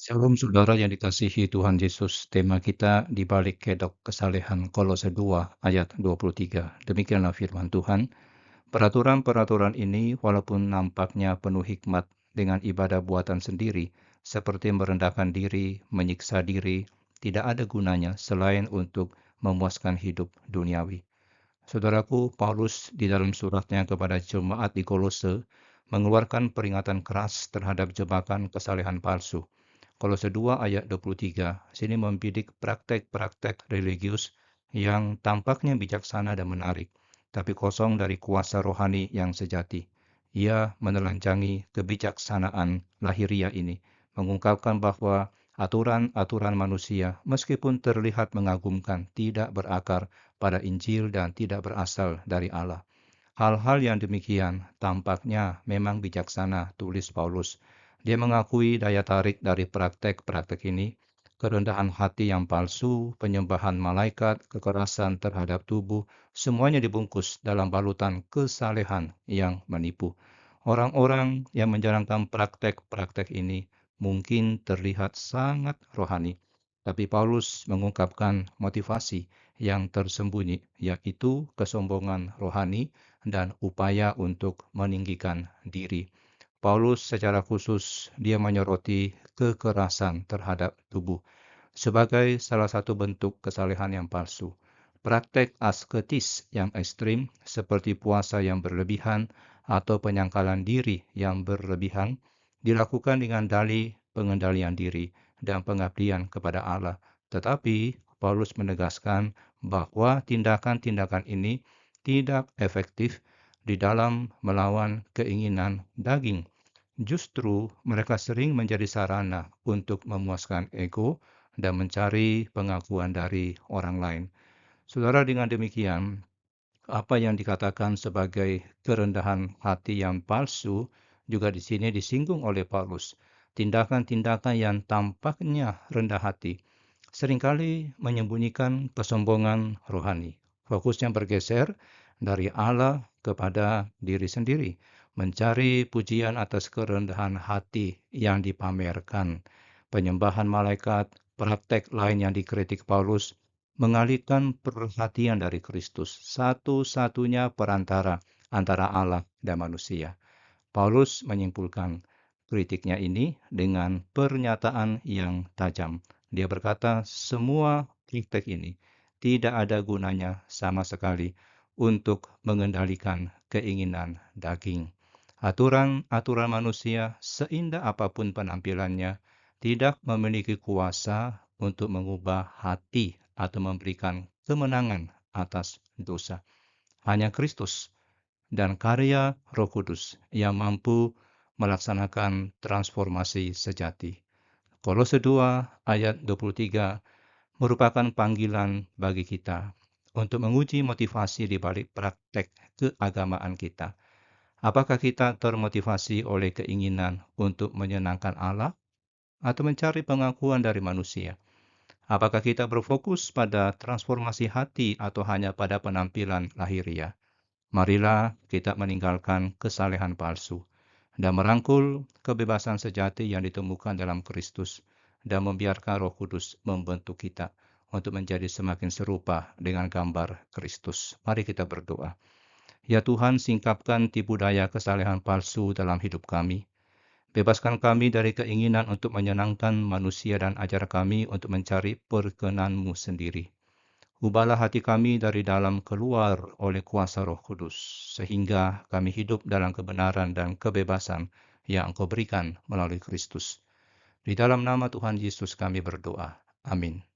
Shalom saudara yang dikasihi Tuhan Yesus, tema kita di balik kedok kesalehan Kolose 2 ayat 23. Demikianlah firman Tuhan. Peraturan-peraturan ini walaupun nampaknya penuh hikmat dengan ibadah buatan sendiri, seperti merendahkan diri, menyiksa diri, tidak ada gunanya selain untuk memuaskan hidup duniawi. Saudaraku, Paulus di dalam suratnya kepada jemaat di Kolose mengeluarkan peringatan keras terhadap jebakan kesalehan palsu. Kolose 2 ayat 23, sini membidik praktek-praktek religius yang tampaknya bijaksana dan menarik, tapi kosong dari kuasa rohani yang sejati. Ia menelanjangi kebijaksanaan lahiriah ini, mengungkapkan bahwa aturan-aturan manusia, meskipun terlihat mengagumkan, tidak berakar pada Injil dan tidak berasal dari Allah. Hal-hal yang demikian tampaknya memang bijaksana, tulis Paulus. Dia mengakui daya tarik dari praktek-praktek ini, kerendahan hati yang palsu, penyembahan malaikat, kekerasan terhadap tubuh, semuanya dibungkus dalam balutan kesalehan yang menipu. Orang-orang yang menjalankan praktek-praktek ini mungkin terlihat sangat rohani, tapi Paulus mengungkapkan motivasi yang tersembunyi, yaitu kesombongan rohani dan upaya untuk meninggikan diri. Paulus secara khusus dia menyoroti kekerasan terhadap tubuh sebagai salah satu bentuk kesalehan yang palsu. Praktek asketis yang ekstrim seperti puasa yang berlebihan atau penyangkalan diri yang berlebihan dilakukan dengan dalih pengendalian diri dan pengabdian kepada Allah. Tetapi Paulus menegaskan bahwa tindakan-tindakan ini tidak efektif di dalam melawan keinginan daging. Justru mereka sering menjadi sarana untuk memuaskan ego dan mencari pengakuan dari orang lain. Saudara, dengan demikian, apa yang dikatakan sebagai kerendahan hati yang palsu juga di sini disinggung oleh Paulus. Tindakan-tindakan yang tampaknya rendah hati seringkali menyembunyikan kesombongan rohani. Fokusnya bergeser dari Allah kepada diri sendiri, mencari pujian atas kerendahan hati yang dipamerkan. Penyembahan malaikat, praktek lain yang dikritik Paulus, mengalihkan perhatian dari Kristus, satu-satunya perantara antara Allah dan manusia. Paulus menyimpulkan kritiknya ini dengan pernyataan yang tajam. Dia berkata, semua praktek ini tidak ada gunanya sama sekali untuk mengendalikan keinginan daging. Aturan-aturan manusia, seindah apapun penampilannya, tidak memiliki kuasa untuk mengubah hati atau memberikan kemenangan atas dosa. Hanya Kristus dan karya Roh Kudus yang mampu melaksanakan transformasi sejati. Kolose 2 ayat 23 merupakan panggilan bagi kita untuk menguji motivasi di balik praktek keagamaan kita. Apakah kita termotivasi oleh keinginan untuk menyenangkan Allah atau mencari pengakuan dari manusia? Apakah kita berfokus pada transformasi hati atau hanya pada penampilan lahiriah? Marilah kita meninggalkan kesalehan palsu dan merangkul kebebasan sejati yang ditemukan dalam Kristus dan membiarkan Roh Kudus membentuk kita untuk menjadi semakin serupa dengan gambar Kristus. Mari kita berdoa. Ya Tuhan, singkapkan tipu daya kesalehan palsu dalam hidup kami. Bebaskan kami dari keinginan untuk menyenangkan manusia dan ajar kami untuk mencari perkenan-Mu sendiri. Ubahlah hati kami dari dalam keluar oleh kuasa Roh Kudus, sehingga kami hidup dalam kebenaran dan kebebasan yang Engkau berikan melalui Kristus. Di dalam nama Tuhan Yesus kami berdoa. Amin.